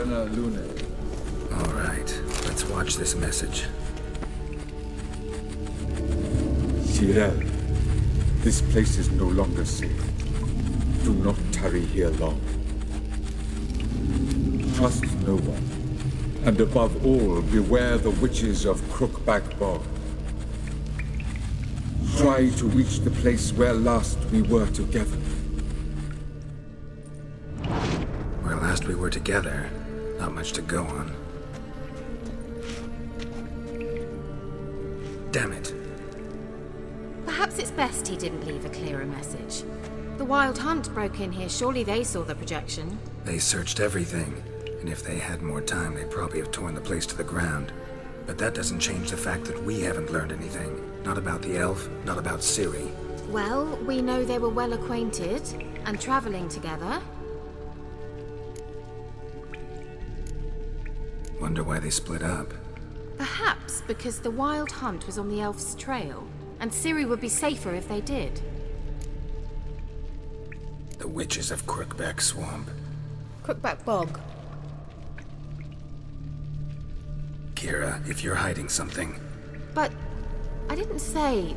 Serena Lune. All right, let's watch this message. Tyrell, this place is no longer safe. Do not tarry here long. Trust no one, and above all, beware the witches of Crookback Bog. Try to reach the place where last we were together. Where last we were together, not much to go on. Damn it. Perhaps it's best he didn't leave a clearer message. The Wild Hunt broke in here. Surely they saw the projection. They searched everything, and if they had more time, they'd probably have torn the place to the ground. But that doesn't change the fact that we haven't learned anything. Not about the elf, not about Ciri. Well, we know they were well acquainted and traveling together. Wonder why they split up. Perhaps because the Wild Hunt was on the elf's trail, and Ciri would be safer if they did. The witches of Crookback Swamp. Crookback Bog. Kira, if you're hiding something... But I didn't say...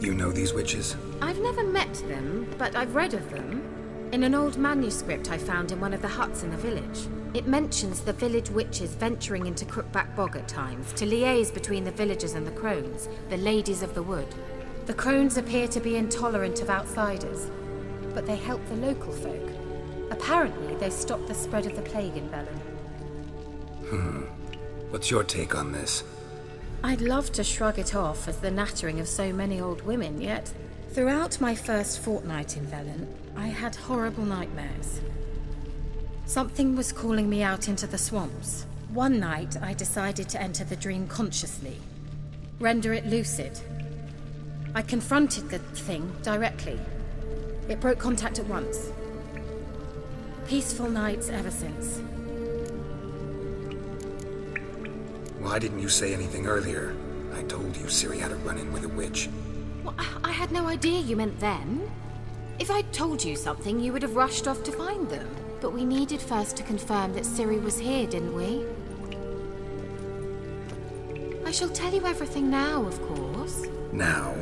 You know these witches? I've never met them, but I've read of them. In an old manuscript I found in one of the huts in the village. It mentions the village witches venturing into Crookback Bog at times to liaise between the villagers and the crones, the ladies of the wood. The crones appear to be intolerant of outsiders, but they help the local folk. Apparently, they stopped the spread of the plague in Velen. What's your take on this? I'd love to shrug it off as the nattering of so many old women, yet throughout my first fortnight in Velen, I had horrible nightmares. Something was calling me out into the swamps. One night, I decided to enter the dream consciously, render it lucid. I confronted the thing directly. It broke contact at once. Peaceful nights ever since. Why didn't you say anything earlier? I told you Ciri had a run-in with a witch. Well, I had no idea you meant them. If I'd told you something, you would have rushed off to find them. But we needed first to confirm that Ciri was here, didn't we? I shall tell you everything now, of course. Now?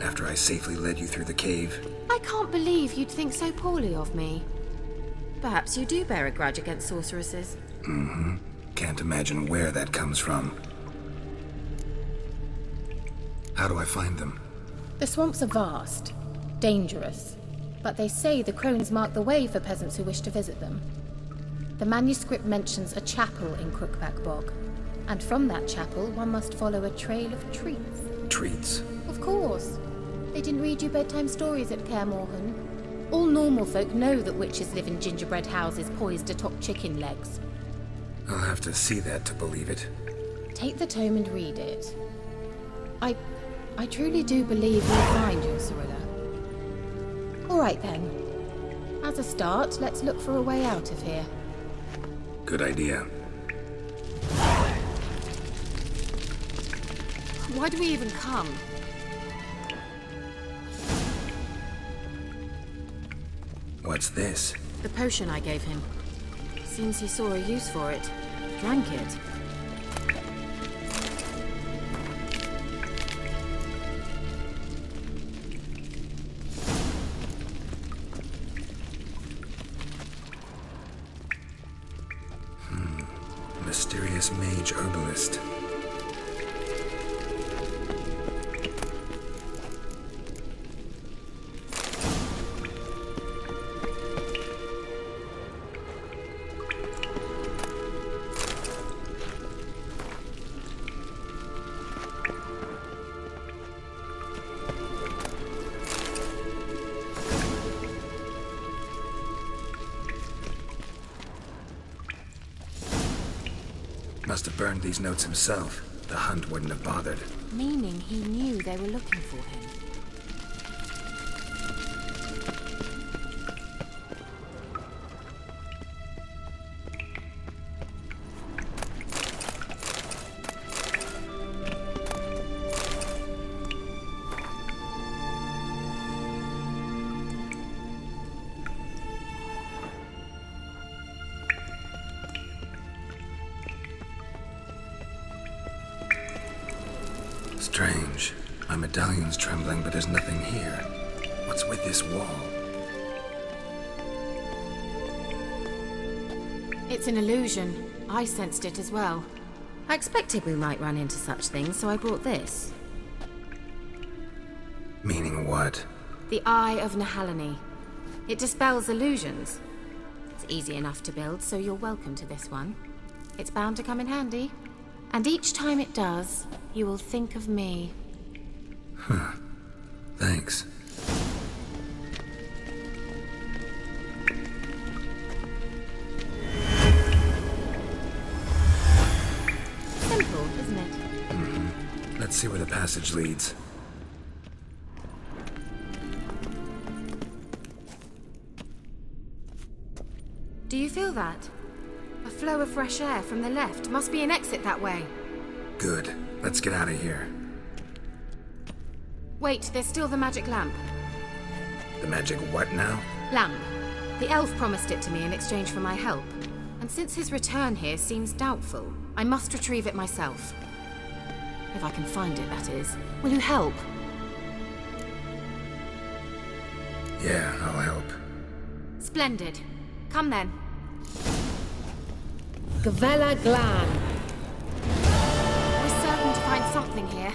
After I safely led you through the cave? I can't believe you'd think so poorly of me. Perhaps you do bear a grudge against sorceresses. Mm-hmm. Can't imagine where that comes from. How do I find them? The swamps are vast, dangerous, but they say the crones mark the way for peasants who wish to visit them. The manuscript mentions a chapel in Crookback Bog, and from that chapel one must follow a trail of treats. Treats? Of course. They didn't read you bedtime stories at Kaer Morhen. All normal folk know that witches live in gingerbread houses poised atop chicken legs. I'll have to see that to believe it. Take the tome and read it. I truly do believe you'll find your Cirilla. All right then. As a start, let's look for a way out of here. Good idea. Why do we even come? What's this? The potion I gave him. Seems he saw a use for it. Drank it. Mysterious mage herbalist. Must have burned these notes himself. The Hunt wouldn't have bothered. Meaning he knew they were looking for him. Strange. My medallion's trembling, but there's nothing here. What's with this wall? It's an illusion. I sensed it as well. I expected we might run into such things, so I brought this. Meaning what? The Eye of Nehaleni. It dispels illusions. It's easy enough to build, so you're welcome to this one. It's bound to come in handy. And each time it does, you will think of me. Huh. Thanks. Simple, isn't it? Mm-hmm. Let's see where the passage leads. Do you feel that? A flow of fresh air from the left. Must be an exit that way. Good. Let's get out of here. Wait, there's still the magic lamp. The magic what now? Lamp. The elf promised it to me in exchange for my help. And since his return here seems doubtful, I must retrieve it myself. If I can find it, that is. Will you help? Yeah, I'll help. Splendid. Come then. Gavella Glan. We're certain to find something here.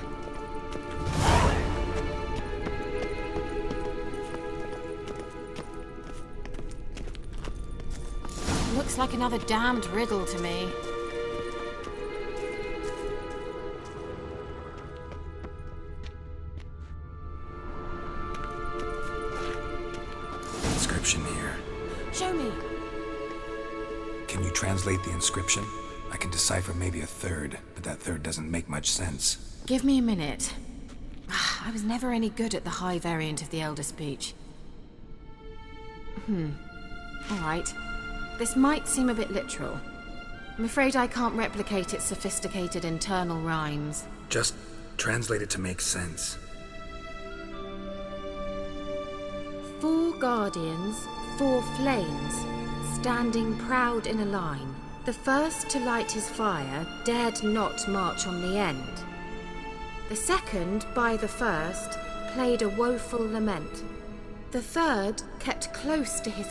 Looks like another damned riddle to me. Inscription here. Show me. Can you translate the inscription? I can decipher maybe a third, but that third doesn't make much sense. Give me a minute. I was never any good at the high variant of the Elder Speech. All right. This might seem a bit literal. I'm afraid I can't replicate its sophisticated internal rhymes. Just translate it to make sense. 4 guardians, 4 flames, standing proud in a line. The first to light his fire dared not march on the end. The second, by the first, played a woeful lament. The third kept close to his